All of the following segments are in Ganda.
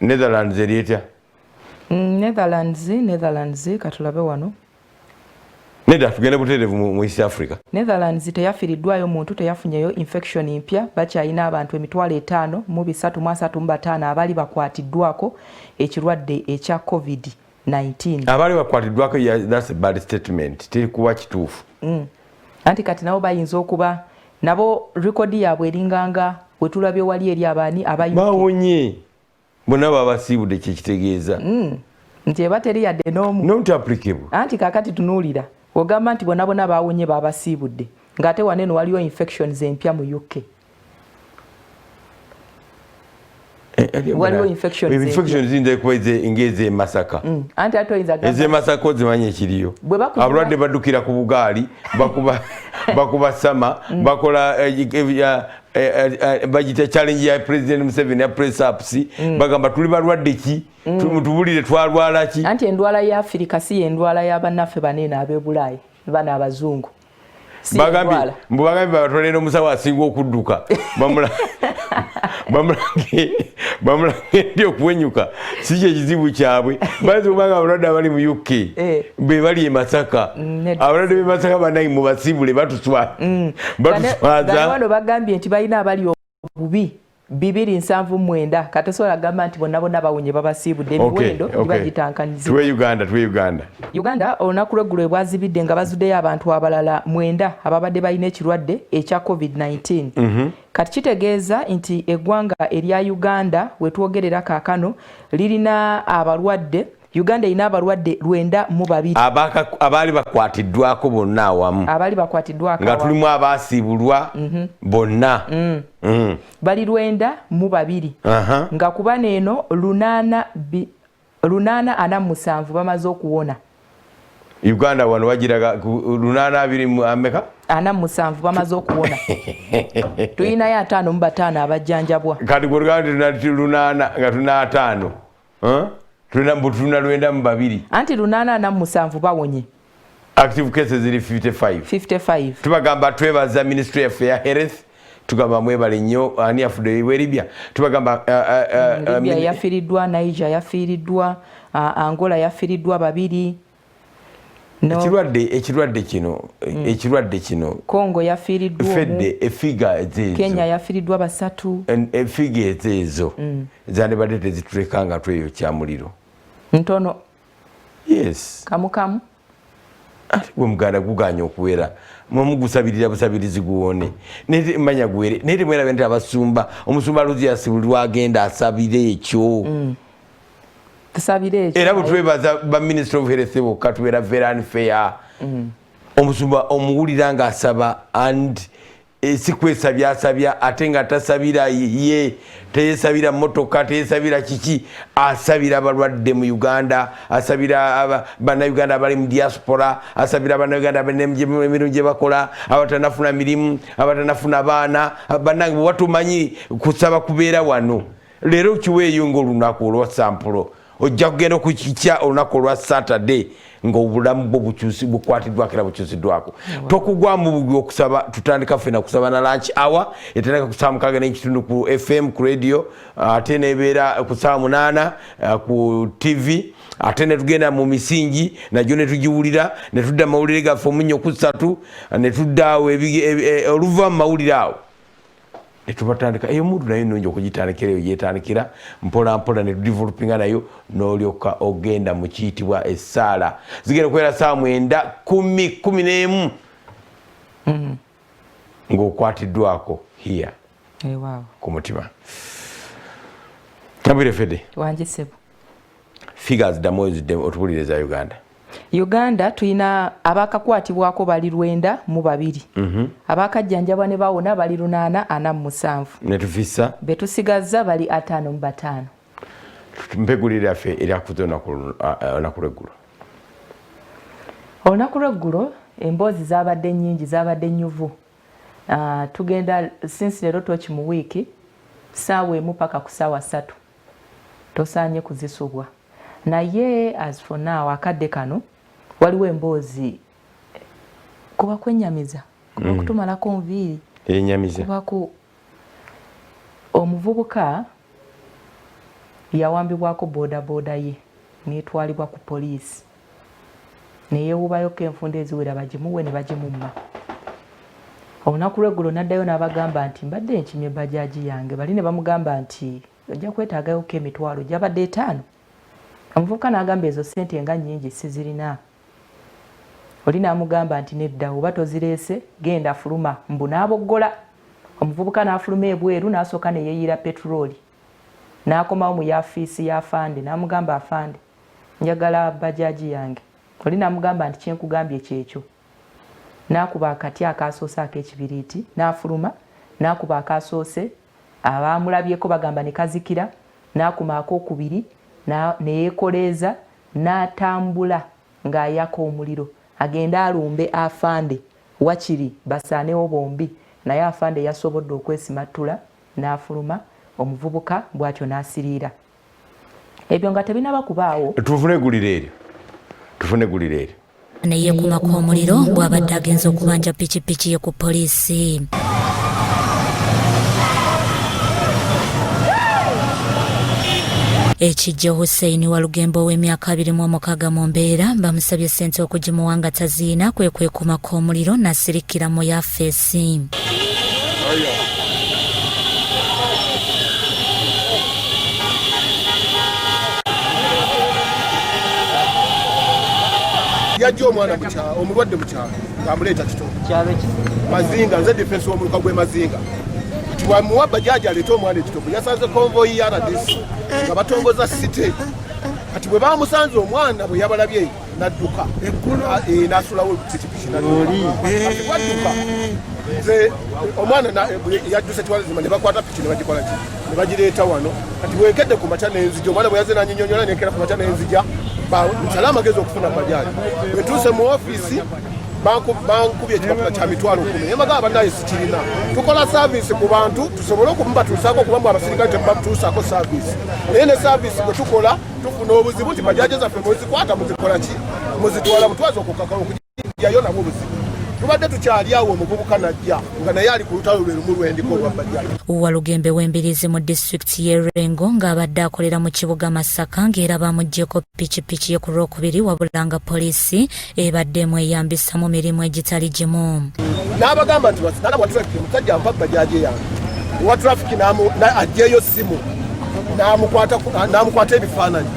Netherlands erieta Netherlands katulabe wano Neda tugenda buterevu mu East Africa. Netherlands teyafiiriddwayo muntu teyafunyeyo infection empya bakyalina abantu 5,335 abali bakwatiddwako ekirwadde ekya COVID-19. Abali bakwatiddwako that's a bad statement. Teri kuwa kituufu. Anti kati nabo bayinza okuba nabo rekodi yaabwe eringanga wetulabye wali eri abaani abayuki. Bawonye. Bonna babasiibudde kyekitegeeza. Nti eba teri yadde n'omu. Not applicable. Anti kakati tunuulira. Ogamba nti bonna bawonye babasiibudde. Ng'ate waneno waliwo infections empya mu UK. Waliwo infections zinda kuba ngeze Masaka. Anti atoyinza gamba. Eze Masaka ozimanye ekiriyo. Abalwadde baddukira ku bugaali bakuba sama bakola bagita challenge ya President Museveni ya press ups bagamba tuli balwadde ki tubulire twalwala ki. Anti endwala ya Afrika si endwala ya bannaffe banene ab'ebulayi bana abazungu. Bagambi batolera omusawo asinga okudduka bamulange ndi okwenyuka si kye kizibu kyabwe bazi obanga abalwadde abali mu UK be bali e Masaka abalwadde b'e Masaka banayi mu basiibule batuswaza wano bagambye nti balina abali obubi 279 katasobola gamba nti bonna bawonye babasiibudde emiwendo bagitankaniza. Tuwe Uganda olunaku lw'eggulo bwazibidde nga bazuddeyo abantu abalala 9 ababadde balina ekirwadde ekya COVID-19. Kati kitegeeza nti eggwanga erya Uganda wetwogerera kaakano lirina abalwadde Uganda ina abalwadde 902 abali bakwatiddwako bonna awamu nga tulimu abasiibulwa bonna bali 902 nga kuba neeno 847 bamaze okuwona. Uganda wano wagiraga 820 ameka 47 bamaze okuwona. Tuyinayo 55 abajjanjabwa kati gwe lunana nga tuna 5 Tuna 902 anti 847 bawonye. Active cases ziri 55. Tubagamba twebaza Ministry of Health tugamba mwebale nnyo ani afudde Libya tubagamba Libya yafiiriddwa, Niger yafiiriddwa, Angola yafiiriddwa 2. Ekirwadde kino Congo yafiiriddwa fedde efiga ezo Kenya yafiiriddwa 3 efiga ezo zandibadde tezitulekanga tweyo kyamuliro ntono. Yes Kamu gwe muganda guganya okuwera mumugusabirira busabirizi guwone manya gwere nete mwera bente abasumba omusumba luzi yasibulwa agenda asabire ekyo tusabire ekyo era butwebaza ba Ministry of Health bokka tuwera very unfair omusumba omuwulira nga asaba and sikwesabya asabya ate nga tasabira ye teyesabira motoka teyesabira kiki asabira abalwadde mu Uganda asabira bannayuganda abali mu diaspora asabira bannayuganda emirimu gye bakola abatanafuna mirimu abatanafuna baana bannange watumanyi kusaba kubeera wano leero kiweeyo ng'olunaku olwa sampulo ojja kugenda okukikya olunaku olwa Saturday ng'obulamu bwo bukwatiddwako era bukyusiddwako tokugwamu bugwi okusaba tutandika ffena kusaba na lunch hour etandika ku saa 6:30 ku FM ku radio ate nebeera ku saa 8 ku TV ate ne tugenda mu misingi najjo ne tugiwulira ne tudda mawulire gaffe 4:3 ne tuddaawo oluva mu mawulire awo netubatandika eyo mundu nayo nnungi okugitandikira eyo yetandikira mpola mpola ne tudevelopinga nayo n'olyoka ogenda mu kiyitibwa essaala zigenda kubeera saa 9, 10, 11 ng'okwatiddwako hiya ku mutima. Tabire Fede wanjisebo figures ddamu otubulire za Uganda tuyina abakakwatibwako bali 902 abakajjanjabwa ne bawona bali 847 netufisa betusigazza bali 55 mpegulire affe era kuzona nakuleggulo olunaku emboozi zabadde nnyingi zabadde nnyuvu tugenda since leero toki mu wiiki saawa emu paka ku saawa 3 tosaanye kuzisubwa naye as for now akadde kano waliwo emboozi kuba kwennyamiza kuba kutumalako nviiri enyamiza kuba ku omuvubuka yawambibwako bodaboda ye n'etwalibwa ku poliisi neyeewubayoko enfunda eziwera bagimuwe ne bagimumma. Olunaku lw'eggulo n'addayo n'abagamba nti mbadde nkimye bajaaji yange, bali ne bamugamba nti ojja kwetaagayoko emitwalo gyabadde 5. Omuvubuka n'agamba ezo ssente nga nnyingi sizirina. Oli n'amugamba nti nedda, oba tozireese genda fuluma, mbu n'aboggola. Omuvubuka n'afuluma ebweru n'asooka ne yeeyira petulooli. N'akomawo mu yaafiisi y'afande n'amugamba afande, njagala bajaaji yange. Oli n'amugamba nti kyenkugambye kyekyo. N'akuba akati akaasoose ak'ekibiriiti n'afuluma, n'akuba akaasoose abaamulabyeko bagamba ne kazikira, n'akuma ak'okubiri ne yeekoleeza n'atambula ng'ayaka omuliro agenda alumbe afande wakiri basaanewo bombi, naye afande yasobodde okwesimattula n'afuluma, omuvubuka bw'atyo n'asiriira. Ebyo nga tebinaba kubaawo. Tufune egguliro eryo. Ne yeekumako omuliro bw'abadde agenza okubanja pikipiki ye ku poliisi. Ekijja Hussein Walugembe ow'emyaka 26 mu mbeera bamusabye ssente okugimuwa nga taziina, kwe kwekumako omuliro n'asirikira mu yafeesi. Yajja omwana omulwadde mu kyalo ng'amuleeta kito Mazinga, nze defense w'omuluka gw'e Mazinga. Tiwamuwa bajaaji aleeta omwana ekitobo, yasanze konvoyi ya RDC nga batongoza site. Kati bwe bamusanze omwana bwe yabalabye n'adduka n'asulawo pikipiki n'adduka. Nze omwana yadduse Tiwalazima ne bakwata piki ne bagikola ki ne bagireeta wano. Kati bwekedde ku makya n'enzija, omwana bwe yaze n'anyinyonyola n'ekera ku makya n'enzija nsala amagezi okufuna bajaaji. Bwe ntuuse mu ofiisi bankubye ekipapula kya mitwalo 10 naye bagamba bannaye sikirina. Tukola saavisi ku bantu tusobole okubatuusaako okubamu abasirikale tebatuusaako saavisi. Naye ne saavisi bwe tukola tufuna obuzibu nti bajaaji zaffe muzikwata muzikola ki muzitwala mutwaza okukakala okujjayo nabo obuzibu. Tubadde tukyali awo omuvubuka najja nga naye ali ku lutalo lwe lumu lwendiko olwa bajaaji. Walugembe w'Embiriizi mu disitulikiti y'e Rengo ng'abadde akolera mu kibuga Masaka ng'era bamuggyeko pikipiki ye ku Lwokubiri wabula nga poliisi ebaddemu eyambisa mu mirimu egitali gimu. N'abagamba nti basitala wa traffic musajja ampa bajaaji yange. Wa traffic ajjeeyo simu n'amukwata ebifaananyi.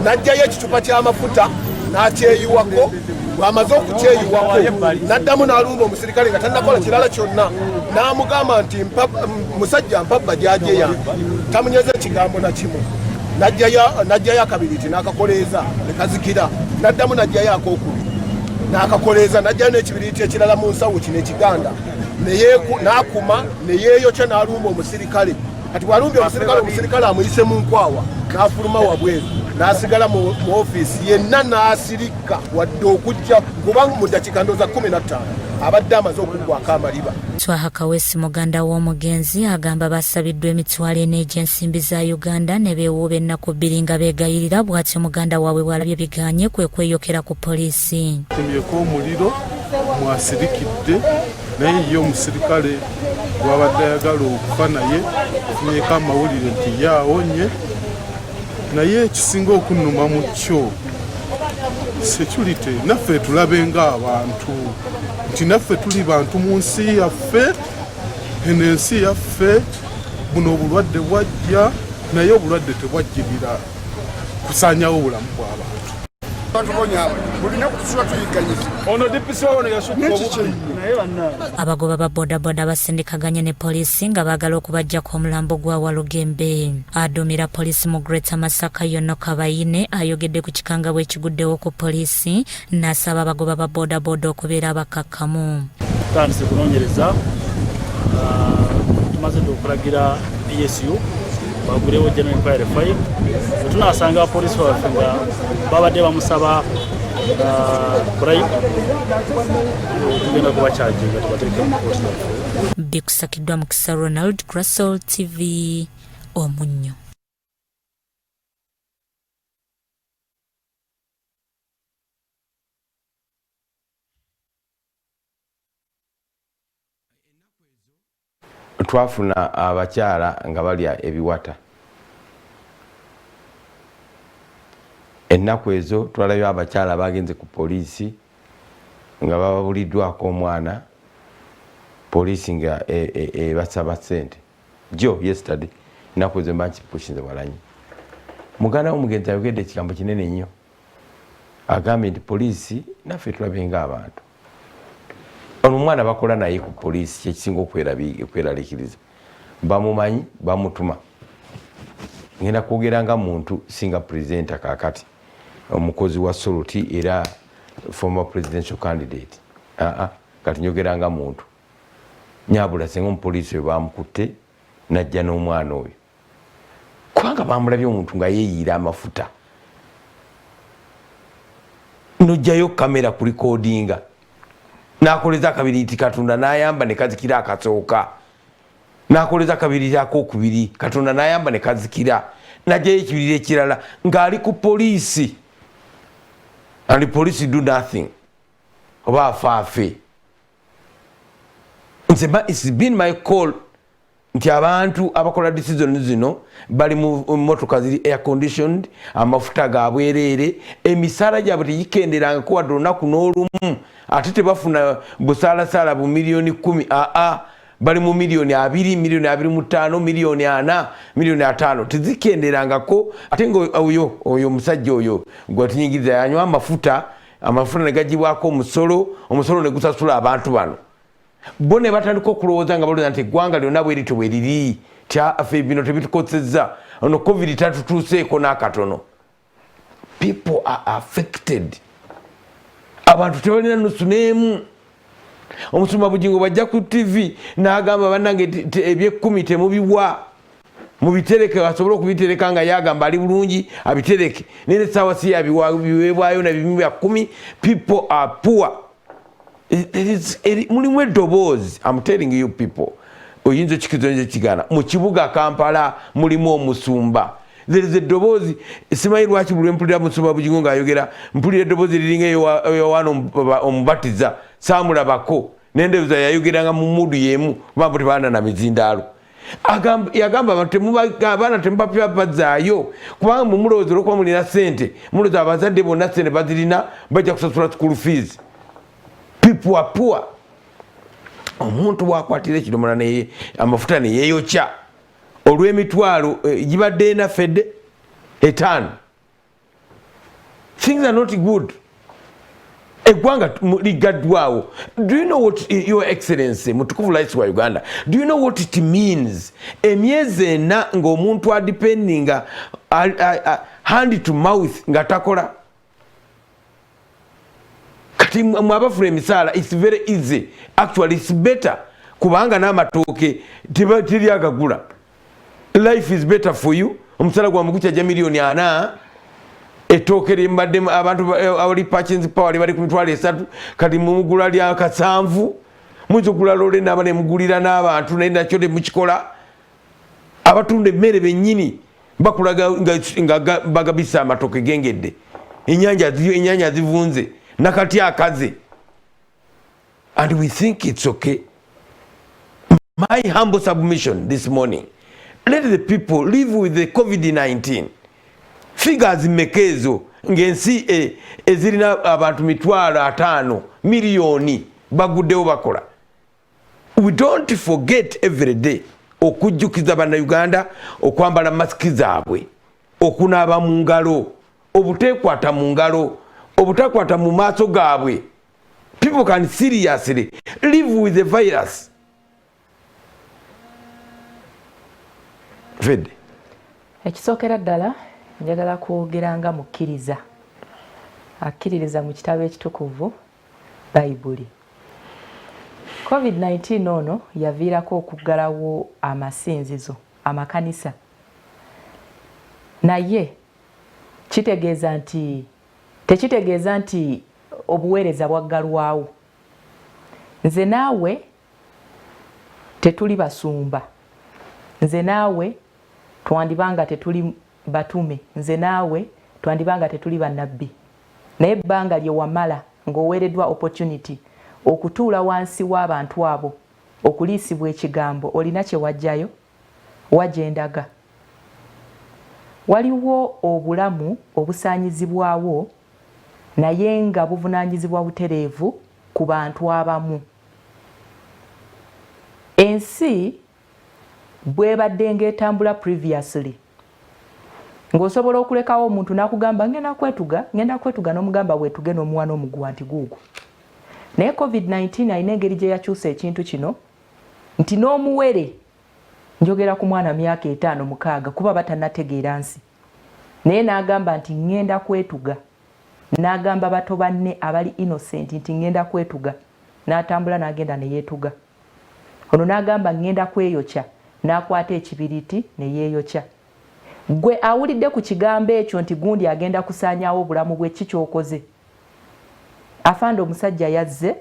N'ajjayo ekicupa ky'amafuta n'akyeyiwako. Bw'amaze okukyeyiwako n'addamu n'alumba omusirikale nga tannakola kirala kyonna. N'amugamba nti musajja mpa bajaaji yange. Tamunyeze ekigambo na kimu. N'ajjayo akabiriti n'akakoleeza ne kazikira. N'addamu n'ajjayo ak'okubiri n'akakoleeza, n'ajjayo n'ekibiriiti ekirala mu nsawo kino ekiganda. N'akuma ne yeeyokya n'alumba omusirikale. Kati bw'alumbye omusirikale amuyise mu nkwawa n'afuluma wabweru n'asigala mu ofiisi yenna n'asirika wadde okujja kuba mu ddakiika ndowooza 15 abadde amaze okuggwako amaliba. Twaha Kaweesi muganda w'omugenzi agamba basabiddwa emitwalo 4 egy'ensimbi za Uganda ne beewuuba ennaku 2 nga beegayirira, bw'atyo muganda waabwe bw'alabye biganye kwe kweyokera ku poliisi. Temyeko omuliro mwasirikidde naye ye omusirikale gw'abadde ayagala okufa naye funyeeko amawulire nti yaawonye. Naye ekisinga okunnuma mu kyo security naffe tulabe ng'abantu nti naffe tuli bantu mu nsi yaffe, eno ensi yaffe buno obulwadde bwajja naye obulwadde tebwajjirira kusaanyawo obulamu bw'abantu. Abagoba ba bodaboda basindikaganye ne poliisi nga baagala okubajjako omulambo gwa Walugembe. Aduumira poliisi mu Greater Masaka Yono Kabayine ayogedde ku kikangabwa ekiguddewo ku poliisi n'asaba abagoba ba bodaboda okubeera abakakkamu. Tutandise kunoonyereza, tumaze okulagira ESU bagulewo general inquiry file. Tunasanga abapoliisi baffe nga babadde bamusaba bribe tugenda kubakyaginga tubateeke mu kkooti. Bikusakiddwa Mukisa Ronald, Grassol TV, Omunnyo. Twafuna abakyala nga balya ebiwata ennaku ezo twalabye abakyala bagenze ku poliisi nga babuliddwako omwana poliisi nga basaba ssente jo yesterday ennaku ezo mba nkipushinze walanyi muganda w'omugenzi ayogedde ekigambo kinene nnyo agambye nti poliisi naffe tulabenga abantu ono omwana bakola naye ku poliisi kyekisinga okweraliikiriza bamumanyi bamutuma ngenda kwogera nga muntu singa purezidenta kakati omukozi wa Soluti era former presidential candidate kati njogera nga muntu nyabula senga omupoliisi we bamukutte najja n'omwana oyo kubanga bamulabye omuntu nga yeeyiira amafuta nojjayo kamera ku likodinga nakoleza akabiri nti Katonda n'ayamba ne kazikira akasooka nakoleza akabiri akokubiri Katonda n'ayamba ne kazikira najjayo ekibiri ekirala ng'ali ku poliisi and the police do nothing oba afaafe it's been my call nti abantu abakola decision zino bali mu motoka ziri air conditioned amafuta gabwereere emisaala gyabwe tegikenderanga kuwadde olunaku n'olumu ate tebafuna busaalasala bu miliyoni 10 bali mu miliyoni 2 miliyoni 25 miliyoni 4 miliyoni 5 tezikenderangako ate nga oyo musajja oyo gwatinyingiriza yanywa amafuta ne gagibwako omusolo ne gusasula abantu bano bo ne batandika okulowooza nga balowooza nti eggwanga lyonna bwerito bwe liri tyaffe bino tebitukosezza ono covid tatutuuseeko n'akatono. People are affected. Abantu tebalina nusu n'emu. Omusumba Bugingo bajja ku TV n'agamba bannange eby'ekkumi temubiwa mubitereke basobole okubitereka nga yagamba ali bulungi abitereke nene sawa si yabiweebwayo na bimu bya 10. People are poor. Mulimu eddoboozi. I'm telling you people, oyinza okikizonza ekigana mu kibuga Kampala mulimu omusumba. There is a eddoboozi simanyi lwaki buli mpulira Musumba Bugingo ng'ayogera mpulira eddoboozi liringa Yowaana omubatiza saamulabako n'endowooza yayogeranga mu mudu y'emu bambo tebaana na mizindaalo. Yagamba abantu abaana temubapazaayo kubanga mulowooza olw'okuba mulina ssente mulowooza abazadde bonna ssente bazirina bajja kusasula school fees. People are poor. Omuntu bw'akwatira ekidomola amafuta ne yeeyokya olw'emitwalo gibadde enafedde 5. Things are not good. Eggwanga ligaddwawo. Do you know what, Your Excellency, Mutukuvu Rais wa Uganda, do you know what it means? Emyezi 4 ng'omuntu adependinga hand to mouth nga takola. Kati mwabafuna emisaala, it's very easy. Actually, it's better. Kubanga n'amatooke teri agagula. Life is better for you. Omusala gwa mugukya ja miliyoni 4. Ettooke limbadde abantu abali purchasing power bali ku mitwalo 3 kati mugula lya 7. Muyinza okugula loole n'abane mugulira n'abantu naye nakyo temukikola. Abatunda emmere bennyini bakulaga nga bagabisa amatooke gengedde. Ennyanja zivunze nakati akaze. And we think it's okay. My humble submission this morning, let the people live with the COVID-19. Figures mekezo ng'ensi ezirina abantu 5 miliyoni baguddewo bakola. We don't forget every day okujjukiza bannayuganda okwambala masiki zaabwe, okunaaba mu ngalo, obuteekwata mu ngalo, obutakwata mu maaso gaabwe. People can seriously live with the virus. Fede. Ekisookera ddala njagala kwogera nga mukkiriza akkiririza mu kitabo ekitukuvu Bayibuli. COVID-19 ono yaviirako okuggalawo amasinzizo, amakanisa. Naye tekitegeeza nti obuweereza bwaggalwawo. Nze naawe tetuli basumba. Nze naawe twandibanga tetuli batume. Nze naawe twandibanga tetuli bannabbi. Naye ebbanga lye wamala ng'oweereddwa opportunity okutuula wansi w'abantu abo okuliisibwa ekigambo olina kye wajjayo wagyendaga. waliwo obulamu obusaanyizibwawo naye nga buvunaanyizibwa butereevu ku bantu abamu. Ensi bwebadde ng'etambula previously ng'osobola okulekawo omuntu n'akugamba ngenda kwetuga n'omugamba weetuge n'omuwa n'omuguwa nti guugwo. Naye COVID-19 alina engeri gye yakyusa ekintu kino nti n'omuwere njogera ku mwana myaka 5-6 kuba batannategeera nsi naye n'agamba nti ngenda kwetuga, n'agamba bato banne abali innocent nti ngenda kwetuga, n'atambula n'agenda ne yeetuga. Ono n'agamba ngenda kweyokya, n'akwata ekibiriti ne yeeyokya. Gwe awulidde ku kigambo ekyo nti gundi agenda kusaanyaawo obulamu bwe, kikyokoze? Afande omusajja yazze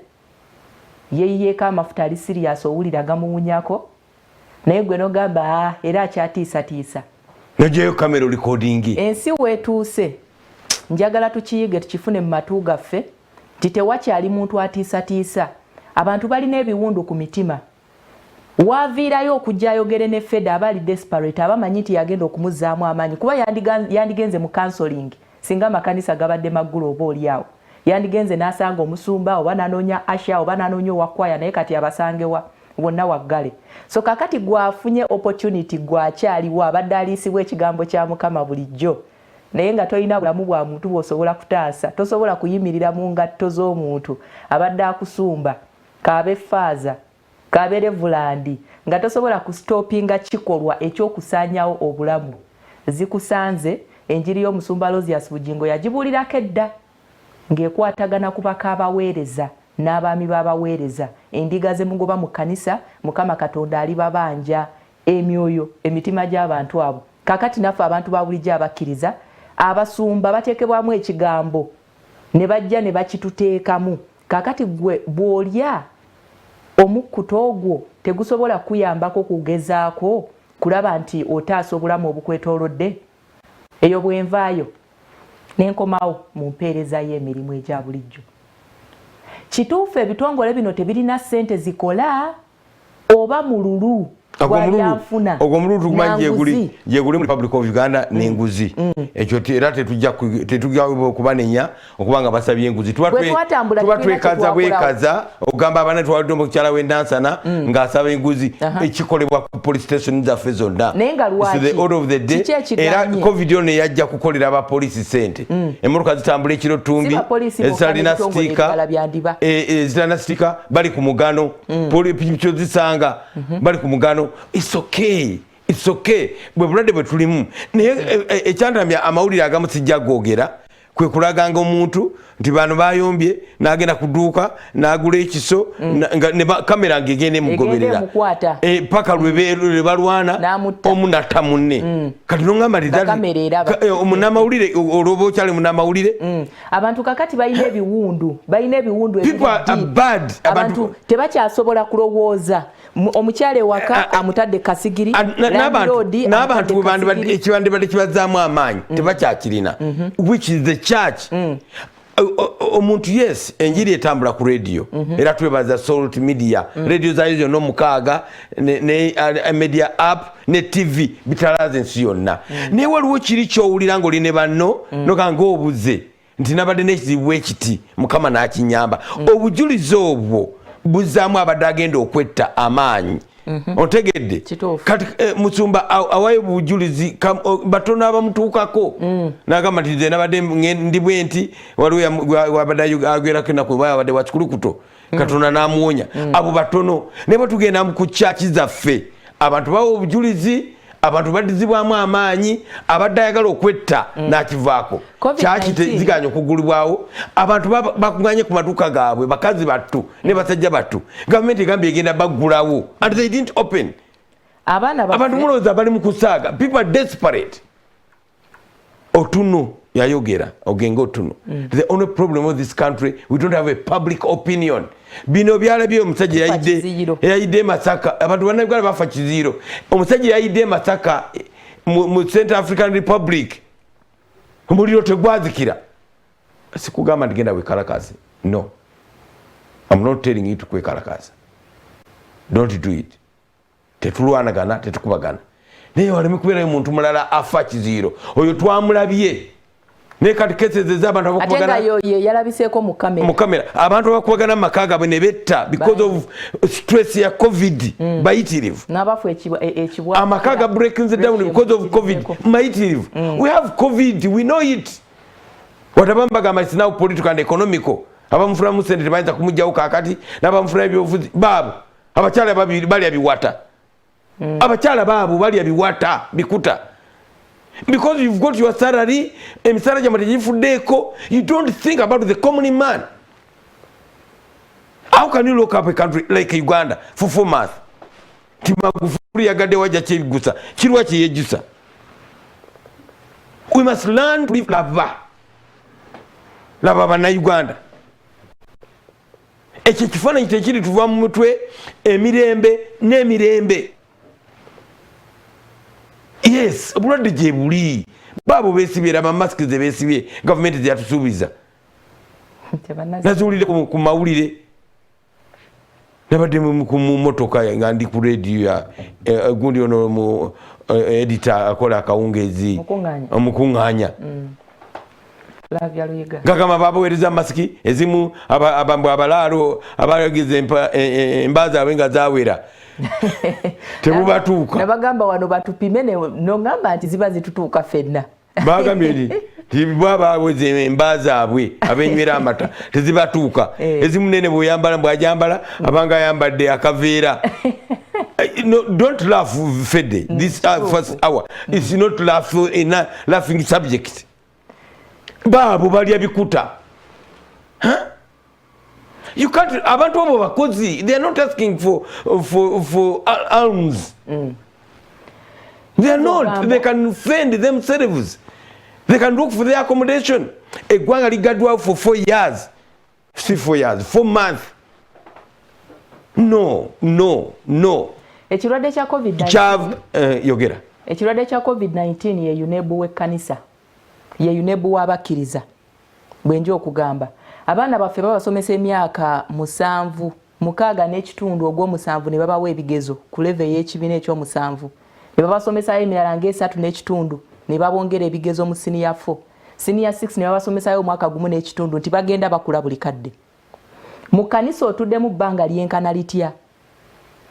yeeyiyeeko amafuta ali sirias, owulira gamuwunyako, naye gwe n'ogamba era akyatiisatiisa. Nojeyo kamera recording. Ensi weetuuse njagala tukiyige tukifune mu matu gaffe nti tewakyali muntu atiisatiisa. Abantu balina ebiwundu ku mitima. Waviirayo okujja ayogere ne Fed abali desperate abamanyi nti yagenda okumuzzaamu amaanyi kuba yandigenze mu counseling singa amakanisa gabadde maggulu oba oliawo. Yandigenze n'asanga omusumba oba nanoonya asha oba nanoonya owakwaya naye kati abasangewa bonna waggale. So kakati gwafunye opportunity gwakyaliwo abadde aliisibwa ekigambo kya Mukama bulijjo. Naye nga tolina bulamu bwa muntu bw'osobola kutaasa, tosobola kuyimirira mu ngatto z'omuntu abadde akusumba, kaabe faaza, kaabe Revulandi, nga tosobola kustopinga kikolwa ekyokusaanyawo obulamu. Zikusanze enjiri y'omusumba Lozias Bugingo yagibuulirako edda ng'ekwatagana ku bakaabaweereza n'abaami b'abaweereza, endiga ze mugoba mu kkanisa, Mukama Katonda alibabanja emyoyo emitima gy'abantu abo. Kakati naffe abantu ba bulijjo abakkiriza abasumba bateekebwamu ekigambo ne bajja ne bakituteekamu. Kakati gwe bw'olya omukkuto ogwo tegusobola kuyambako kugezaako kulaba nti otaasa obulamu obukwetoolodde. Eyo bwenvaayo n'enkomawo mu mpeereza y'emirimu egya bulijjo. Kituufu ebitongole bino tebirina ssente zikola oba mululu gwayanfuna ogwo mululu tukumanyi gyeguli mu Republic of Uganda n'enguzi. Ekyo era tetujja kubanenya okuba nga basabye enguzi. Tuba twekaza bwekaza okugamba abaana twalidde omukyala w'endansana ng'asaba enguzi ekikolebwa ku police station zaffe zonna. The order of the day era COVID ono yajja kukolera abapoliisi ssente. Emmotoka zitambula ekiro ttumbi ezitalina sitika ezitalina sitika bali ku mugano kyo zisanga bali ku mugano. It's okay. It's okay. Bwe bulwadde bwe tulimu. Naye ekyantambya amawulire agamu sijja googera kwe kulaganga omuntu nti bano bayombye n'agenda ku dduuka n'agula ekiso ne kamera ng'egenda emugoberera paka lwe balwana omu natta munne. Kati n'ongamba omunamawulire olwoba okyali munamawulire. Abantu kakati balina ebiwundu abantu tebakyasobola kulowooza. Omukyala ewaka amutadde kasigiri n'abantu ekibandibadde kibazzaamu amaanyi tebakyakirina, which is the church. Omuntu yes enjiri etambula ku radio era twebaza Salt Media radio zayo zonna omukaaga ne media app ne TV bitalaze ensi yonna. Naye waliwo kiri kyowulira ng'oli ne banno nokanga obuze nti nabadde n'ekizibu ekiti Mukama n'akinyamba. Obujulizi obwo buzzaamu abadde agenda okwetta amaanyi. Otegedde kati musumba awayo bujulizi batono abamutuukako n'agamba nti nze nabadde ndi bwe nti waliwo wabadde agerako ennaku abadde wakikulukuto Katonda n'amuwonya. Abo batono naye bwe tugenda ku chachi zaffe abantu bawa obujulizi, abantu badizibwamu amaanyi, abadde ayagala okwetta n'akivaako. Kyaki ziganya okugulibwawo, abantu bakuganye ku maduuka gaabwe, bakazi battu ne basajja battu. Gavumenti egambye egenda baggulawo and they didn't open. Abantu mulowooza bali mu kusaaga. People are desperate. Otuno yayogera ogenga otuno. The only problem of this country, we don't have a public opinion. Bino byalabye omusajja yayidde Masaka, abantu bannayuganda bafa kiziro. Omusajja yayidde Masaka mu Central African Republic. Omuliro tegwazikira. Sikugamba ndigenda wekalakaze. No. I'm not telling you to kwekalakaza. Don't do it. Tetulwanagana, tetukubagana. naye waleme kubeerayo muntu mulala afa kiziro oyo twamulabye naye kati keseze z'abantu abakubagana ate nga yo yalabiseeko mu kamera abantu abakubagana mu maka gaabwe ne betta because of stress ya covid mayitirivu n'abafu ekibwa amaka ga breaking down because of covid mayitirivu we have covid we know it watabambagamba it's now political and economical abamufulamu sente tebayinza kumugjawo kakati n'abamufulamu ebyobufuzi baabo abakyala babiri balya biwata abakyala baabo balya biwata bikuta because you've got your salary emisala gyamwe tegifuddeeko you don't think about the common man. How can you look up a country like Uganda for 4 months Magufuli yagadde wajja kyebigusa kirwa kyeyejusa? We must learn to live laba bannayuganda. Ekyo kifaananyi tekiri tuva mu mutwe emirembe n'emirembe. Yes, obulwadde gye buli baabo beesibye amamasiki ze beesibye gavumenti ze yatusuubiza naziwulire ku mawulire nabadde mu motoka nga ndi ku rediyo gundi ono mu edita akola akawungeezi omukuŋŋaanya gagamba babaweereza masiki ezimu abalaalo abagize embaa zaabwe nga zawera tebubatuuka nabagamba wano batupime nogamba nti ziba zitutuuka fenna bagambye nti bwabaweze embaa zaabwe abenywera amata tezibatuuka ezimu nene bwajambala abanga ayambadde akaveera. No, don't laugh, Fede. This first hour is not laughing subject. Babu balya bikuta. Huh? You can't. Abantu abo bakozi. They are not asking for alms. They are not. They can fend themselves. They can look for their accommodation. Eggwanga ligaddwawo for 4 years. See 4 years. 4 months. No. Ekirwadde kya COVID-19 yogera. Ekirwadde kya COVID-19 ye yunebu w'ekkanisa. Ye yunebu w'abakkiriza. Bwenje okugamba. Abaana baffe babasomesa emyaka 7, 6 n'ekitundu ogw'omusanvu ne babawa ebigezo ku level y'ekibiina eky'omusanvu. Ne babasomesayo emirala nga 3 n'ekitundu ne babongera ebigezo mu senior 4. Senior 6 ne babasomesayo omwaka gumu n'ekitundu nti bagenda bakula buli kadde. Mu kanisa otudde mu bbanga lyenkana litya?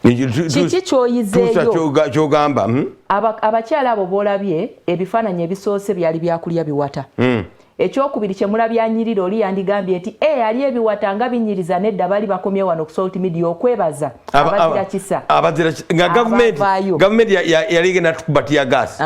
Kiki kyoyizeeyo kyogamba abakyala abo boolabye ebifaananyi ebisoose byali byakulya biwata. Ekyokubiri kye mulabya Nyirira oli yandigambye nti ali ebiwata nga binyiriza nedda bali bakomye wano ku Salt Media okwebaza abazira kisa nga gavumenti yali genda tukubatiya gaasi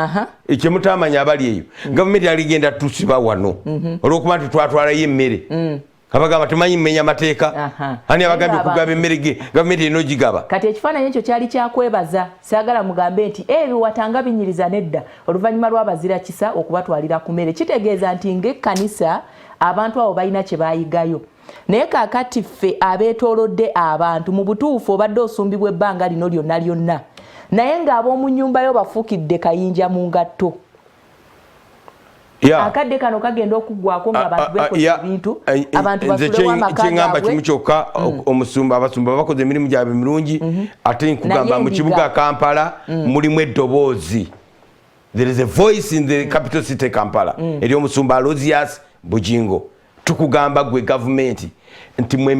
ekyo mutamanya abali eyo gavumenti yali genda tusiba wano olw'okuba nti twatwalayo emmere abagamba temanyi mmenya mateeka ani abagambye okugaba emmere gavumenti erina ogigaba. Kati ekifaananyi ekyo kyali kyakwebaza saagala mugambe nti ebiwata nga binyiriza nedda oluvannyuma lw'abazira kisa okubatwalira ku mmere. Kitegeeza nti ng'ekkanisa abantu abo balina kye baayigayo. Naye kaakati ffe abeetoolodde abantu mu butuufu obadde osumbibwa ebbanga lino lyonna lyonna naye ng'ab'omu nnyumba yo bafuukidde kayinja mu ngatto. Akadde kano kagenda okuggwako ng'abantu bekoze ebintu abantu basulewo amaka gaabwe. Kyengamba kimu kyokka abasumba bakoze emirimu gyabwe mirungi ate nkugamba mu kibuga Kampala mulimu eddoboozi. There is a voice in the capital city Kampala eri omusumba Aloysius Bujingo. Tukugamba gwe gavumenti nti mwe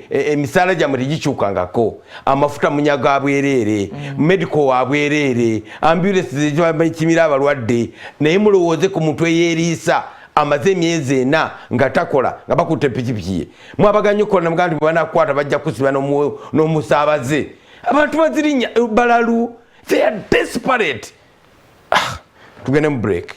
emisala gyamwe tegikyukangako, amafuta munyaga abwerere, medical wabwerere, ambulance zikimira abalwadde, naye mulowooze ku muntu eyeeriisa amaze emyezi 4 nga takola nga bakutte pikipiki ye. Mwabaganya okukola namugamba nti banakukwata bajja kusiba n'omusaabaze. Abantu bazirinya balalu, they are desperate. Tugende mu break.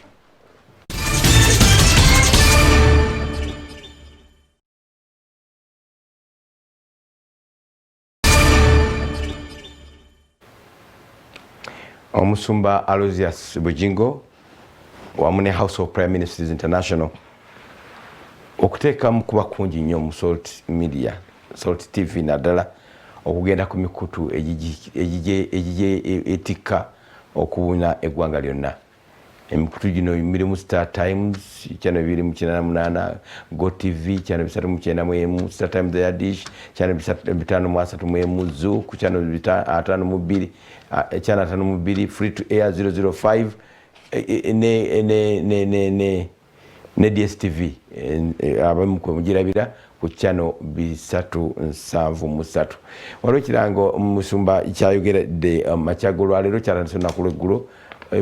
Omusumba Aloysius Bujingo wamu ne House of Prime Ministers International okuteekamu kuba kungi nnyo mu Salt Media, Salt TV naddala okugenda ku mikutu egigye etikka okuwunya eggwanga lyonna. emikutu gino miri mu Star Times channel 298, Go TV channel 391, Star Times ya Dish channel 531, Zuku channel 52, channel 52, Free to Air 005 ne DSTV abamu mugirabira ku channel 373. Waliwo kirango Musumba kyayogeredde makyagolwa leero kyalansona ku lweggulo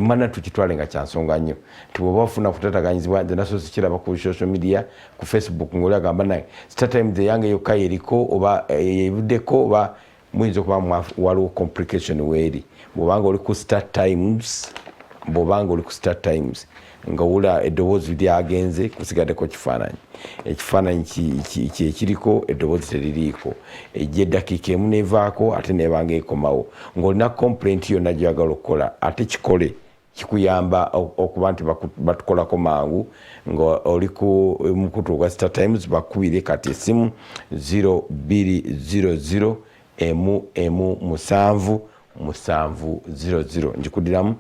mana tukitwale nga kyansonga nnyo tubwoba ofuna kutataganyizibwa nze naso sikiraba ku social media ku Facebook ngoli agamba naye Star Times yange yokka yeriko oba ebuddeko oba muyinza okuba waliwo complication weeri bwobanga oli ku Star Times nga wula eddoboozi lyagenze kusigaddeko ekifaananyi kiriko eddoboozi teririiko ejja eddakiika emu nevaako ate nebanga ekomawo ng'olina complaint yonna gy'oyagala okukola ate kikole kikuyamba okuba nti batukolako mangu nga oli ku mukutu ogwa Star Times bakubire kati esimu 0200 700 njikudiramu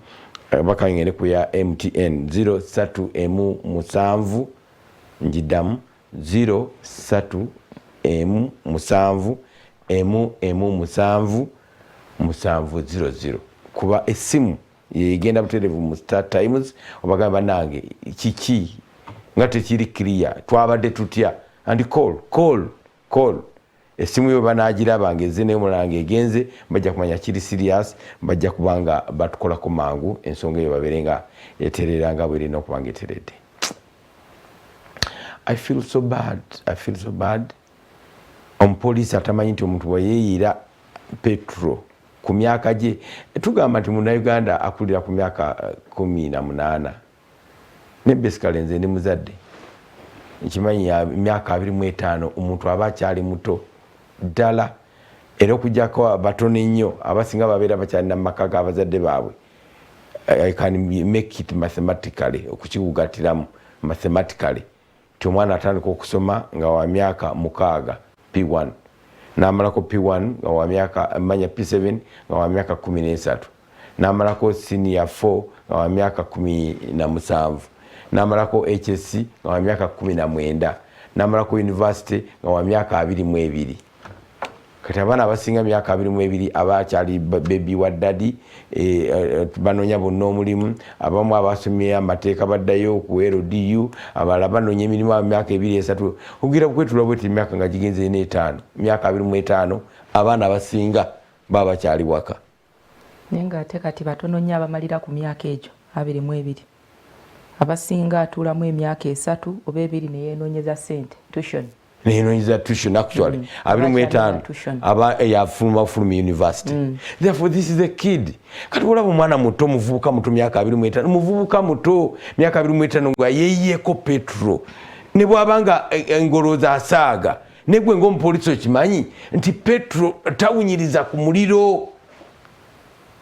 bakangene ku ya MTN 03M7 njidamu 03M7 kuba esimu yegenda buterevu mu Star Times obagamba nange kiki nga tekiri clear twabadde tutya and call esimu yo banagiraba ngeze ne mulange egenze bajja kumanya kiri serious bajja kubanga batukola ko mangu ensonga yo baberenga etereranga bwere no kubanga eterede. I feel so bad police atamanyi nti omuntu wayeyira petrol ku myaka gye tugamba nti muna Uganda akulira ku myaka 18 ne basically nze ndi muzadde nkimanyi ya myaka 25 omuntu aba kyali muto ddala era okujjako abatono ennyo abasinga babeera bakyalina mu maka g'abazadde baabwe. I can make it mathematically okukiwugatiramu mathematically ti omwana atandika okusoma nga wa myaka 6 P1 n'amalako P1 nga wa myaka manya P7 nga wa myaka 13 n'amalako senior 4 nga wa myaka 17 n'amalako HSC nga wa myaka 19 n'amalako university nga wa myaka 22 kati abaana abasinga myaka 22 abakyali baby wa daddy banonya bonna omulimu abamu abasomye amateeka baddayo ku LDU abalala banonya emirimu ya myaka 2-3 kugira kwetula bweti myaka nga gigenze 5 myaka 25 abaana abasinga baba kyali waka nenga ate kati batono nnyo abamalira ku myaka egyo 22 abasinga atulamu emyaka 3 oba 2 ne yenoonyeza sente tuition actually aba yafuluma university. Therefore this is the kid kati olaba omwana muto muvubuka muto myaka 25 muvubuka muto myaka 25 ngwa yeyeko petrol ne bwabanga engoloza asaaga negwe ng'omupolisi okimanyi nti petrol tawunyiriza ku muliro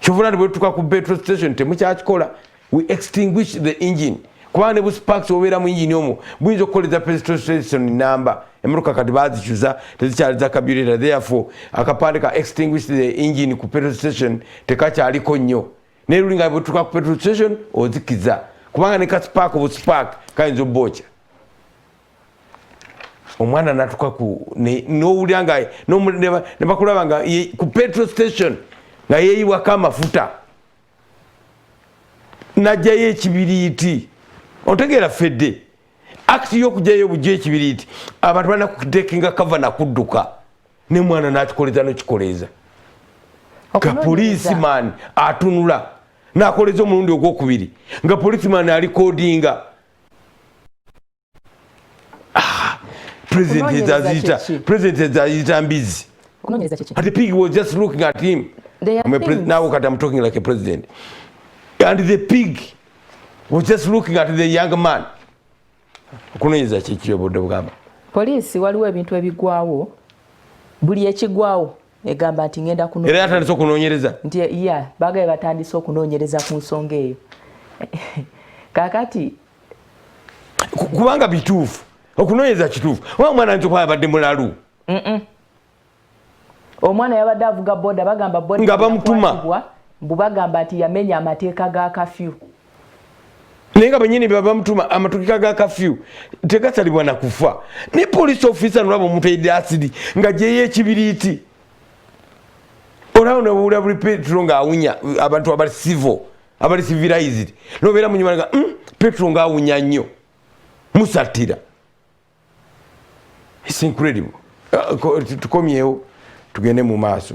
kyovula bwe tuka ku petrol station temukyakikola we extinguish the engine kubanga ne busparks obeera mu engine omwo buyinza okukoleza petrol station namba emmotoka kati bazikyuza tezikyaliza carburetor therefore akapande ka extinguish the engine ku petrol station tekakyaliko nnyo naye lulinga bwe tuka ku petrol station ozikiza kubanga ne ka spark obuspark kayinza obbokya omwana natuka ku n'owulira nga ne bakulaba nga ku petrol station nga yeeyiwako amafuta najjayo ekibiriiti otegeera fedde akiti y'okugjayo bujja ekibiriiti abantu balina kutekinga kava nakudduka ne mwana n'akikoleza n'okikoleeza nga policeman atunula n'akoleza omulundi ogwokubiri nga policeman alikodinga president aziyita mbizi. The pig was just looking at him. Now I'm talking like a president. And the pig was just looking at the young man. Okunoonyeza kiki obudde bugamba. Poliisi waliwo ebintu ebigwawo buli ekigwawo egamba nti ngenda kuno. Era yatandise okunoonyereza. Nti ya bagaye batandise okunoonyereza ku nsonga eyo. Kakati kubanga bituufu okunoonyereza kituufu wa mwana nti kwabadde mulalu. Omwana yabadde avuga boda bagamba boda nga bamutuma mbugamba nti yamenya amateeka ga kafyu. nenga banyini baba mtuma amatukika ga kafyu tekasalibwa na kufa ne police officer nolabo omuntu eyidde acid nga gyeye ekibiriti olawo buli petro nga awunya abantu abali civil abali civilized nobeera munyuma nga petro nga awunya nnyo musatira. It's incredible. Tukomyewo tugende mu maaso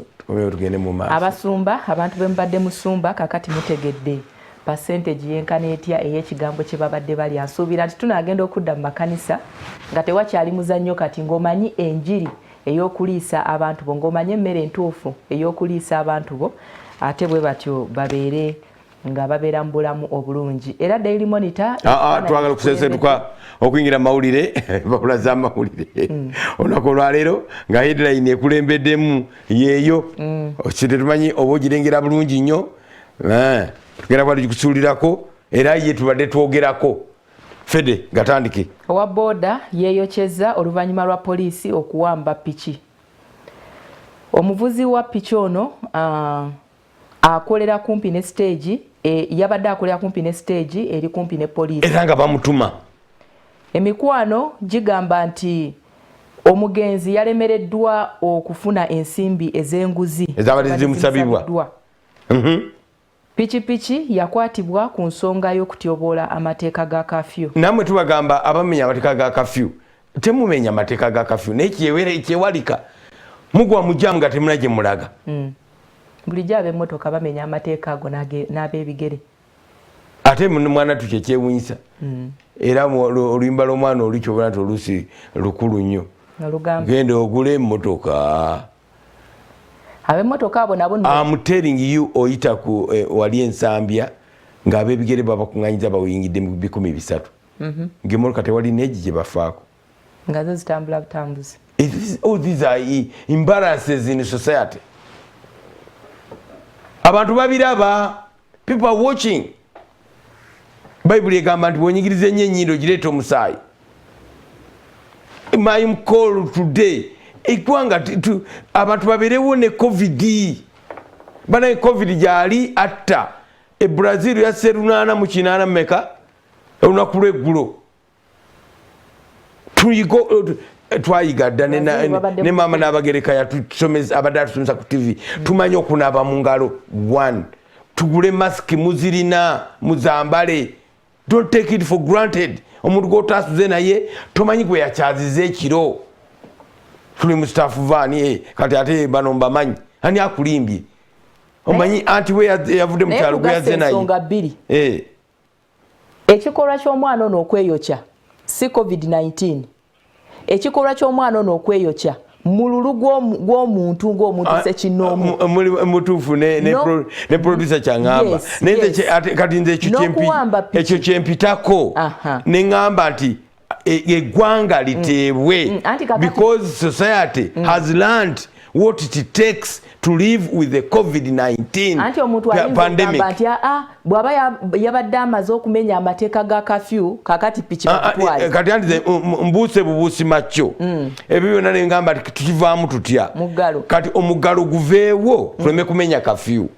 abasumba abantu bembadde musumba kakati mutegedde percentage yenkana etya ey'ekigambo kye babadde bali asuubira nti tunagenda okudda mu makanisa nga tewakyali muzannyo kati ng'omanyi enjiri ey'okuliisa abantu bo ng'omanyi emmere entuufu ey'okuliisa abantu bo ate bwe batyo babeere nga babeera mu bulamu obulungi. Era Daily Monitor twagala kusesetuka okuyingira mawulire bakulaza amawulire olunaku olwaleero nga headline ekulembeddemu yeeyo tetumanyi oba ogirengera bulungi nnyo tugenda kwali gikusuulirako era ye tubadde twogerako. Fede gatandike. Owa booda yeeyokyezza oluvannyuma lwa poliisi okuwamba piki. Omuvuzi wa piki ono akolera kumpi ne stage yabadde akolera kumpi ne stage eri kumpi ne poliisi era nga bamutuma. Emikwano gigamba nti omugenzi yalemereddwa okufuna ensimbi ez'enguzi ezabadde zimusabibwa. Piki yakwatibwa ku nsonga y'okutyoboola amateeka ga kafyu. Namwe tubagamba abamenya amateeka ga kafyu temumenya amateeka ga kafyu naye kyewalika mugwa mujamu nga temuna gye mulaga. Bulijjo ab'emmotoka bamenya amateeka ago n'ab'ebigere. Ate mwana tukye kyewunyisa era oluyimba lw'omwana oli kyobona nti oluusi lukulu nnyo genda ogule emmotoka. Ab'emmotoka abo nabo I'm telling you oyita ku wali ensambya ng'ab'ebigere babakuŋŋanyiza bawuyingidde mu 300 ng'emmotoka tewali neegi gye bafaako nga zo zitambula butambuzi. All these are imbalances in society. Abantu babiraba, people are watching. Bible egamba nti bw'onyigiriza ennyo ennyindo gireeta omusaayi. My call today eggwanga abantu babeerewo ne covid banaye covid gyali atta Brazil yasse 8 meka olunaku lw'eggulo twayiga dda ne maama n'abagereka abadde atusomesa ku TV tumanye okunaaba mu ngalo 1 tugule masiki muzirina muzambale. Don't take it for granted. Omuntu gw'otasuze naye tomanyi gwe yakyaziza ekiro tuli mu staff van kati ate bano mbamanyi ani akulimbye omanyi anti we yavudde mu kyalo gwe yazze naye. Ekikolwa ky'omwana ono okweyokya si covid-19. Ekikolwa ky'omwana ono okweyokya mululu gw'omuntu sekinoomu mutuufu ne producer kyangamba kati nze ekyo kyempitako ne ngamba nti eggwanga liteebwe because society has learned what it takes to live with the COVID-19 pandemic. Bw'aba yabadde amaze okumenya amateeka ga kafyu kakati piki batwale kati andize mbuuse bubuusi macyo ebyo byonna ne ngamba tukivaamu tutya kati omuggalo guveewo tuleme kumenya kafyu.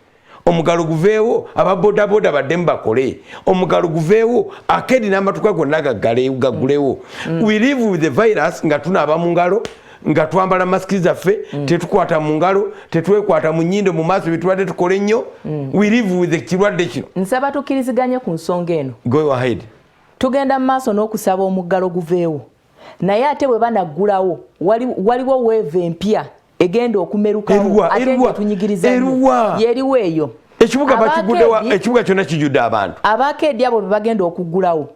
Omuggalo guveewo ababodaboda baddemu bakole. Omuggalo guveewo akedi n'amatuka gonna gagulewo. We live with the virus nga tunaaba mu ngalo nga twambala masiki zaffe tetukwata mu ngalo tetwekwata mu nnyindo mu maaso bitwadde tukole nnyo. We live with the kirwadde kino. Nsaba tukkiriziganye ku nsonga eno. Go ahead. Tugenda mu maaso n'okusaba omuggalo guveewo naye ate bwe banaggulawo waliwo weeve empya egenda okumerukawo ate nga tunyigiriza yeriwo eyo. Ekibuga kyonna kijjudde abantu. Abakeedi abo be bagenda okuggulawo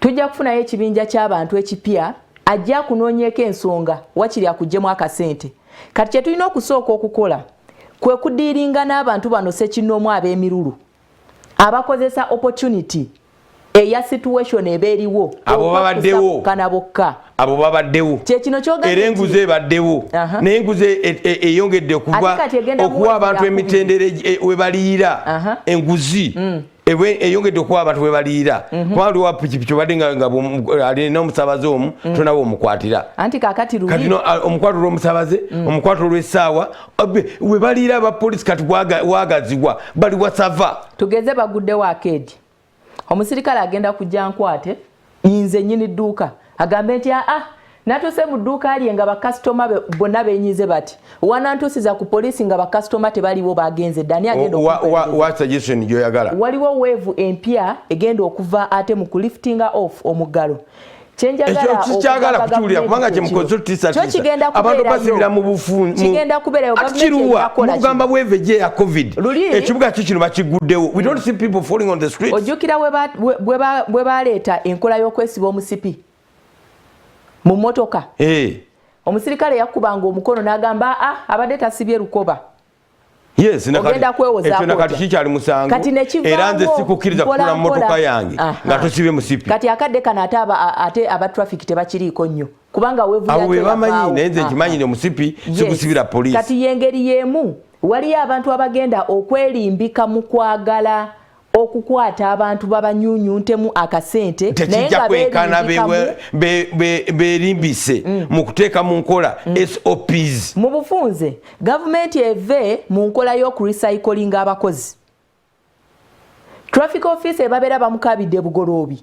tujja kufunayo ekibinja ky'abantu ekipya ajja kunoonyeeko ensonga wakiri akuggyemu akasente. Kati kye tulina okusooka okukola kwe kudiiringa n'abantu bano sekinnoomu ab'emirulu abakozesa opportunity eya situation eba eriwo abo babaddewo bokka abo babaddewo era enguzi ebaddewo naye enguzi eyongedde okuva abantu emitendere we baliira enguzi eyongedde okuwa abantu we baliira kuba waliwo pikipiki obadde nga alina omusabaze omu tonawe omukwatira kati omukwatiro olw'omusabaze omukwatiro olw'essaawa we baliira abapoliisi kati wagazibwa bali wasava tugeze baguddewo akeedi omusirikale agenda kujja nkwate nze nyini dduuka agambe nti natuse mu dduuka lye nga bakasitoma bonna benyize bati wanantusiza ku poliisi nga bakasitoma tebaliwo bagenze ddani agenda waliwo weevu empya egenda okuva ate mu kuliftinga off omuggalo kyagala kukiwulira kubanga kyemukoze abantu basibira mu bufunmugamba bweve gye ya covid ekibuga kikino bakiguddewo we don't see people falling on the streets. Ojjukira bwe baleeta enkola y'okwesiba omusipi mu mmotoka omusirikale yakubanga omukono n'agamba abadde tasibye lukoba. Yes, nakati kikyali musango era nze sikukkiriza kutula mu mmotoka yange nga tosibye musipi. Kati akadde kana ate aba traffic tebakiriiko nnyo kubanga weevu bamanyi naye nze nkimanyire omusipi sikusibira poliisi. Kati yengeri yeemu waliyo abantu abagenda okwelimbika mu kwagala okukwata abantu babanyunyuntemu akasente tekijja kwekana berimbise mu kuteeka mu nkola SOPs. Mu bufunze gavumenti eve mu nkola y'okurecyclinga abakozi. Traffic office ebabeera bamukabidde bugoloobi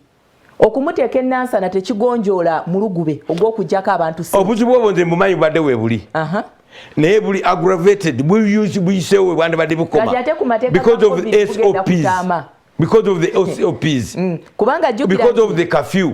okumuteeka ennansana tekigonjoola mu lugube ogw'okuggyako abantu. Obuzibu obwo nze mbumanyi bubadde weebuli naye buli aggravated buyiseewo bwandi badde bukoma because of the SOPs because of the curfew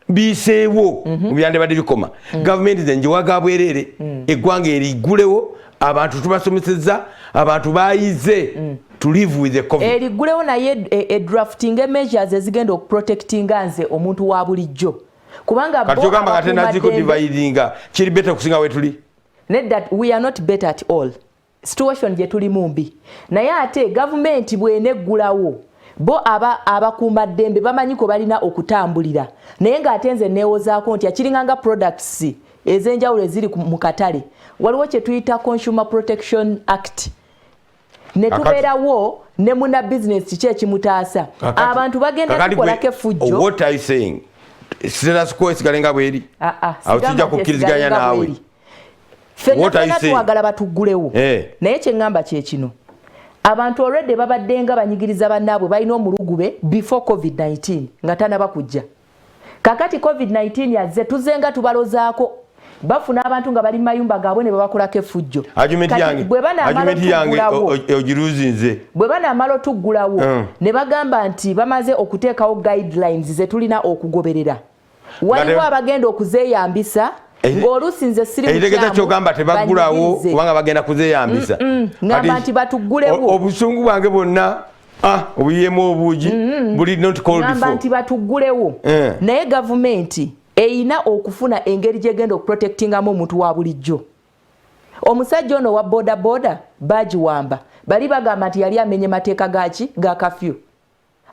biyiseewo byandi badde bikoma. Gavumenti ze njiwaga bwerere eggwanga eriggulewo abantu tubasomesezza abantu bayize to live with the covid. Eriggulewo naye drafting measures ezigenda okuprotectinga nze omuntu wa bulijjo kubanga katugamba katena ziko dividinga kiri better kusinga wetuli. That we are not better at all. Situation gye tuli mumbi. Naye ate government bweneggulawo bo abakuuma ddembe bamanyi ko balina okutambulira. Naye ng'ate nze neewozaako nti akiringanga products ez'enjawulo eziri mu katale. Waliwo kye tuyita Consumer Protection Act. Ne tubeerawo ne muna business kiki ekimutaasa. Abantu bagenda kukolako effujjo. What are you saying? Status quo esigalenga bweri? Awukijja kukkiriziganya naawe. Fenna twagala batuggulewo naye kyeŋŋamba kye kino abantu already babadde nga banyigiriza bannaabwe balina omulugube before covid-19 nga tanaba kujja. Kakati covid-19 yazze tuzenga tubalozaako bafuna abantu nga bali mayumba gaabwe ne babakolako effujjo. Bwe banaamala otuggulawo ne bagamba nti bamaze okuteekawo guidelines ze tulina okugoberera. Waliwo abagenda okuzeeyambisa ng'olusinze siri ekitegeza kyogamba tebaggulawo kubanga bagenda kuzeeyambisa. Ngamba nti batuggulewo obusungu bwange bwonna obuyemu obuugi buli not called for. Ngamba nti batuggulewo naye gavumenti eyina okufuna engeri gyegenda okuprotectingamu omuntu wa bulijjo. Omusajja ono wa bodaboda bagiwamba bali bagamba nti yali amenye mateeka ga kafyu.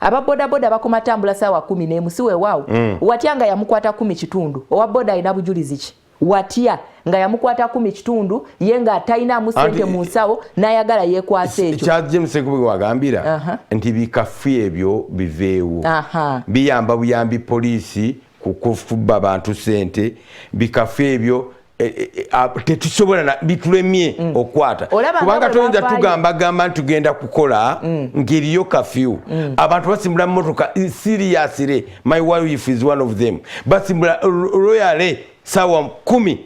Aba bodaboda bakoma tambula saawa 10 n'emusiwe waawo watya nga yamukwata 10 kitundu owa boda alina bujulizi ki watya nga yamukwata 10 kitundu ye nga atalinamu ssente mu nsawo n'ayagala yeekwasa ekyo. Kyajje Musekubi wagambira nti bikafu ebyo biveewo biyamba buyambi poliisi kukufuba abantu ssente bikafu ebyo tetusobola bitulemye okwata kubanga toyinza tugamba tugenda kukola ngeriyo kafyu abantu basimbula mmotoka seriously. My wife is one of them. Basimbula royale sawa 10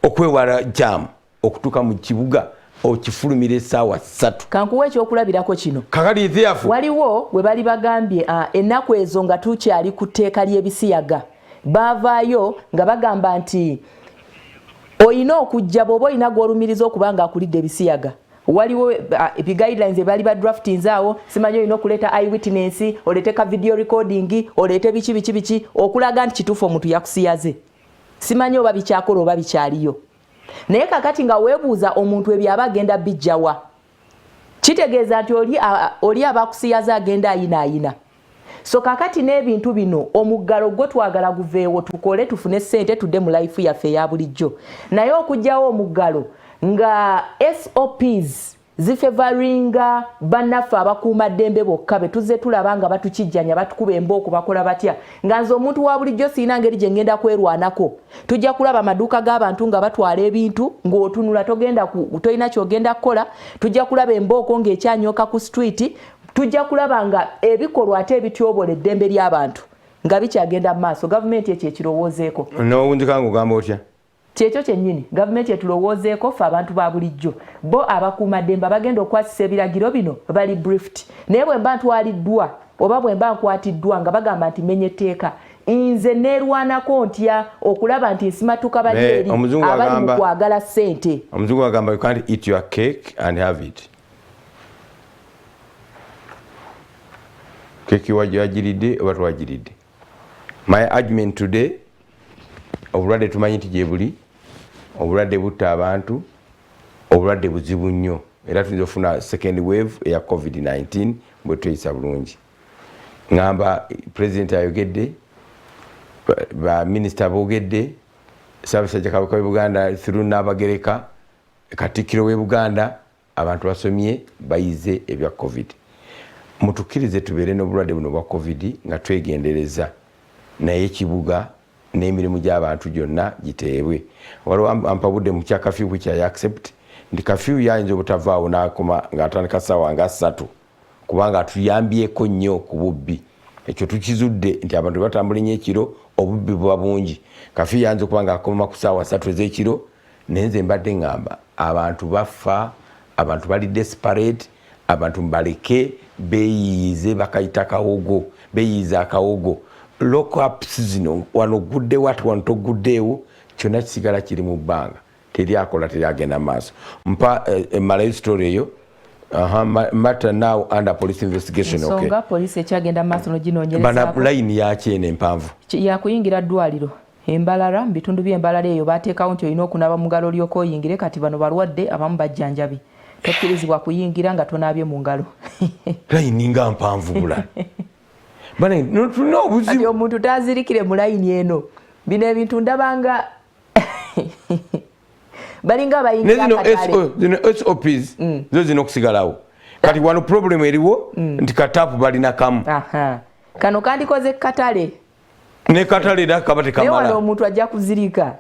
okwewala jam okutuka mu kibuga okifulumire sawa 3. Kankuwa ekyokulabirako kino kakali therefore waliwo bwe bali bagambye ennaku ezo nga tukyali ku tteeka ly'ebisiyaga baavaayo nga bagamba nti oyina okujja bw'oba oyina gw'olumiriza okubanga akulidde ebisiyaga. Waliwo guidelines ebali ba drafting zaawo simanyi oyina okuleeta eyewitness oleeteka video recording oleete biki okulaga nti kituufu omuntu yakusiyaze. Simanyi oba bikyakola oba bikyaliyo. Naye kakati nga weebuuza omuntu ebyo aba agenda bijjawa kitegeeza nti oli abakusiyaza agenda ayina. So kakati n'ebintu bino omuggalo gwo twagala guveewo tukole tufune ssente tudde mu life yaffe eya bulijjo. Naye okugyawo omuggalo nga SOPs zifevaringa bannaffe abakuuma ddembe bokka be tuzze tulaba nga batukijjanya batukuba embooko bakola batya nga nze omuntu wa bulijjo siina ngeri gye ngenda kwerwanako. Tujja kulaba amaduuka g'abantu nga batwala ebintu ng'otunula tolina kyogenda kukola. Tujja kulaba embooko ng'ekyanyooka ku street tujja kulaba nga ebikolwa ate ebityobola eddembe ly'abantu nga bikyagenda mu maaso. Gavumenti ekyo ekirowoozeeko. N'owunzika ng'ogamba otya? Kyekyo kyennyini gavumenti etulowoozeeko ffe abantu ba bulijjo. Bo abakuumaddembe bagenda okwasisa ebiragiro bino bali briefed. Naye bwe mba ntwaliddwa oba bwe mba nkwatiddwa nga bagamba nti menya etteeka, nze neerwanako ntya okulaba nti nsimatuka bali eri abali mu kwagala ssente. Omuzungu agamba you can't eat your cake and have it. Keki wagiridde oba twagiridde. My argument today, obulwadde tumanyi nti gye buli, obulwadde butta abantu, obulwadde buzibu nnyo, era tuyinza ofuna second wave eya COVID-19 bwe tweyisa bulungi. Ngamba President ayogedde, ba Minister boogedde, Ssaabasajja Kabaka w'e Buganda through Nnaabagereka, Katikkiro w'e Buganda, abantu basomye bayize ebya COVID. Mutukkirize tubeere n'obulwadde buno bwa COVID nga twegendereza, naye ekibuga n'emirimu gy'abantu gyonna giteebwe. Waliwo ampabudde mu kya kafyu kya accept nti kafyu yayinza obutavaawo n'akoma ng'atandika ssaawa nga 3 kubanga atuyambyeko nnyo ku bubbi. Ekyo tukizudde nti abantu batambula nnyo ekiro obubbi buba bungi. Kafyu yayinza okuba ng'akoma ku ssaawa 3 ez'ekiro, naye nze mbadde ngamba abantu bafa, abantu bali desperate, abantu mbaleke beeyize bakayita kawogo, beeyize akawogo. Lock-ups zino wano gudde watu wano toguddeewo, kyonna kisigala kiri mu bbanga, teryakola teryagenda maaso. Mpa malayo story eyo. Matter now under police investigation. Okay. Ensonga police ekyagenda maaso n'oginoonyerezaako. Bana line yakyene empanvu yakuyingira ddwaliro Embalala mu bitundu by'Embalala eyo baateekawo nti olina okunaaba mu ngalo olyoko oyingire. Kati bano balwadde abamu bajjanjabi, tokkirizibwa kuyingira nga tonaabye mu ngalo. Line nga mpanvu bula. Bane tulina obuzibu. Omuntu taazirikire mu layini eno. Bino ebintu ndabanga balinga abayingira akatale. Zino SOPs zo zino okusigalawo. Kati wano problem eriwo nti katapu balina kamu. Kano kandikoze katale. Ne katale da kabate kamala. Ne wano omuntu ajja kuzirika.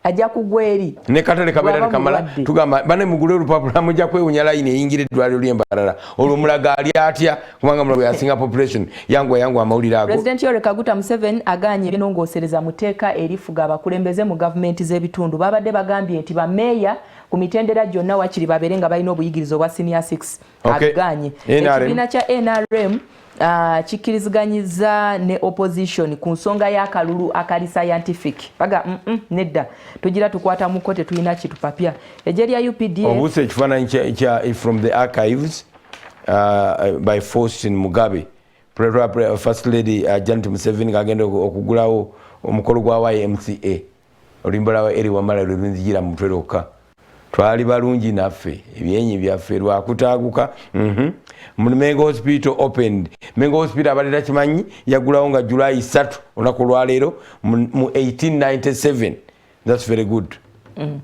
Ajja kugwa eri. Ne katale kabera kamala. Tugamba bane mugule olupapula mujja kwewunya line eyingire eddwaliro ly'Embalala. Olwo mulaga ali atya kubanga mulago yasinga population yangu amawulire ago. President Yoweri Kaguta Museveni aganye ebinongoosereza mu tteeka erifuga abakulembeze mu gavumenti z'ebitundu. Babadde bagambye nti bameeya ku mitendera gyonna wakiri babeere nga balina obuyigirizo obwa senior 6. Aganye. Ekibiina kya NRM kikiriziganyiza ne opposition ku nsonga y'akalulu akali scientific. Baga nedda tugira tukwata mu kote tulina kitupapya. Ejje lya UPDF obuse ekifaananyi from the archives by Faustin Mugabe. First Lady Janet Museveni agenda okugulawo omukolo gwa YMCA. Olulimba lwa eri wamala lwenzijira mu tweroka. Twali balungi naffe ebyenyi byaffe lwakutaaguka. Mengo Hospital opened. Mengo Hospital abadde kimanyi yagulawo nga July 3 olunaku lwaleero mu 1897. That's very good.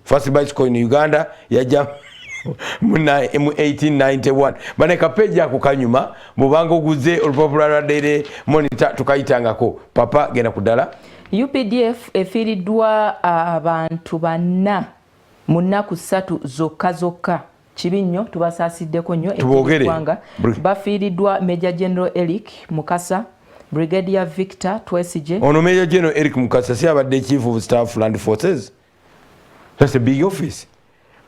First bicycle in Uganda yajja mu 1891. Bane kapeji ako kanyuma bubanga oguze olupapula lwa Daily Monitor tukayitangako. Papa genda kudala. UPDF efiiriddwa abantu banna mu nnaku 3 zokka. Kibi nnyo tubasasiddeko nnyo ekiggwanga. Bafiiriddwa Major General Eric Mukasa, Brigadier Victor Twesije. Ono Major General Eric Mukasa si abadde Chief of Staff Land Forces. That's a big office.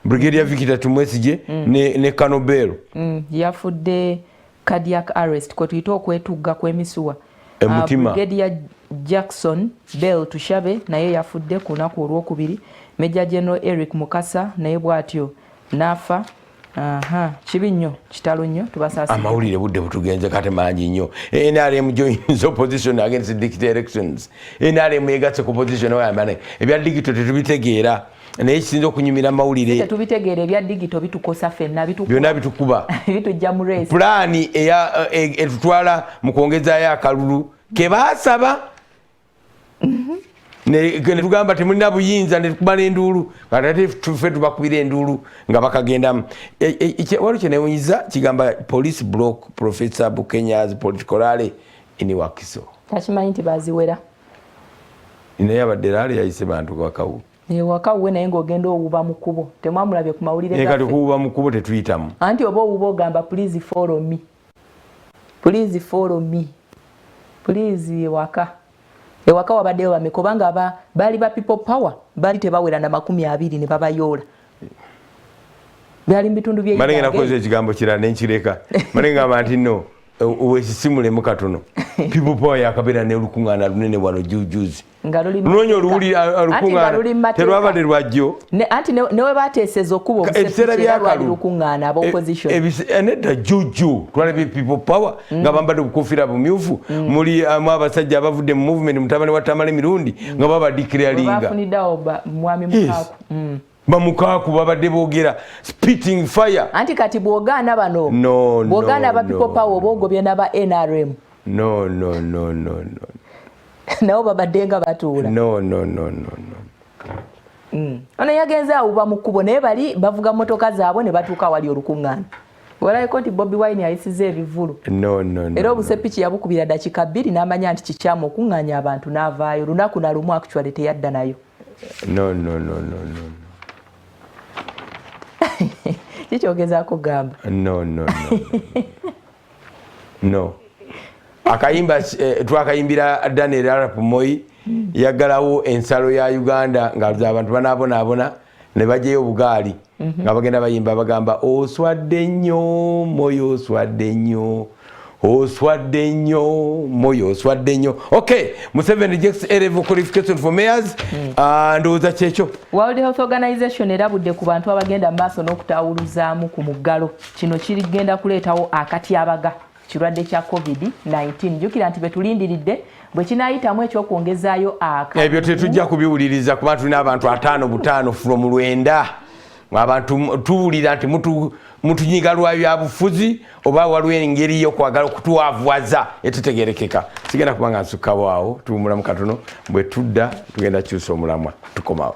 Brigadier Victor Twesije ne Kanobero. Yafudde cardiac arrest kwe tuyita okwetugga kw'emisuwa. Brigadier Jackson Bell Tushabe naye yafudde ku lunaku olwokubiri. Major General Eric Mukasa naye bw'atyo nafa. Kibi nnyo kitalo nnyo tubasasa. Amawulire budde butugenze kate mangi nnyo. NRM joins opposition against digital elections. NRM egatse ku opposition oyambane ebya digital tetubitegeera. Naye kisinza okunyumira amawulire. Tetubitegeera ebya digital bitukosa ffenna byonna bitukuba. Bitujja mu race. Pulaani etutwala mu kwongezaayo akalulu ke baasaba. Ne tugamba temulina buyinza ne tukuba n'enduulu kati tufe tubakubira enduulu nga bakagendamu. Waliwo kye neewunyiza kigamba police block Professor Bukenya's political rally in Wakiso. Takimanyi nti baziwera. Naye abadde rally yayise bantu wakawu. Wakawuwe naye ng'ogenda owuba mu kkubo. Temwamulabye ku mawulire gaffe. Kati kuwuba mu kkubo tetuyitamu. Anti oba owuba ogamba please follow me. please follow me, please ewaka wabaddeyo bameka obanga baali ba people power baali tebawera na 20 ne babayoola byali mu bitundu bye malenga nakoze ekigambo kirala nenkireka malenga manti no uwekisimulemu katono people power yakabera ne lukungaana lunene wano jujuzi nonyo oluwuli alukungaana terwabadde lwajjo anti newe bateeseza okuba obuseera lukungaana aba opposition nedda juju twalabye people power nga bambadde obukofiira bumyufu muli abasajja abavudde mu movement mutabani wa Tamale Mirundi nga babadeclaringa bafuniddewo mwami Mukaaku Bamukaaku babadde boogera spitting fire anti kati bw'ogaana bano bw'ogaana aba people power boogobye n'aba NRM no nabo babadde nga batuula ono yagenze awuba mu kkubo naye bali bavuga motoka zaabwe ne batuuka wali olukuŋŋaana walabika nti Bobi Wine ayisiza ebivulu era obusepiki yabukubira dakika 2 n'amanya nti kikyamu okuŋŋaanya abantu n'avaayo lunaku na lumu actually teyadda nayo kikyogezaako gamba no akayimba twakayimbira Daniel Arap Moi yaggalawo ensalo ya Uganda nga abantu banaabona ne bajjayo obugaali nga bagenda bayimba bagamba oswadde nnyo Moyo oswadde nnyo Moyo oswadde nnyo. Okay, Museveni rejects A-level qualification for mayors. Ndowooza kyekyo. World Health Organization erabudde ku bantu abagenda mu maaso n'okutawuluzaamu ku muggalo. Kino kirigenda kuleetawo akatyabaga kirwadde kya COVID-19. Jjukira nti betulindiridde bwe kinaayitamu ekyokwongezaayo ebyo tetujja kubiwuliriza kuba tulina abantu 5 from 9 abantu tuwulira nti mutunyiga lwa byabufuzi oba waliwo engeri y'okwagala okutuwaavuwaza etetegerekeka. Sigenda kubanga nsukkawo awo tuwumulamu katono bwe tudda tugenda kyusa omulamwa tukomawo.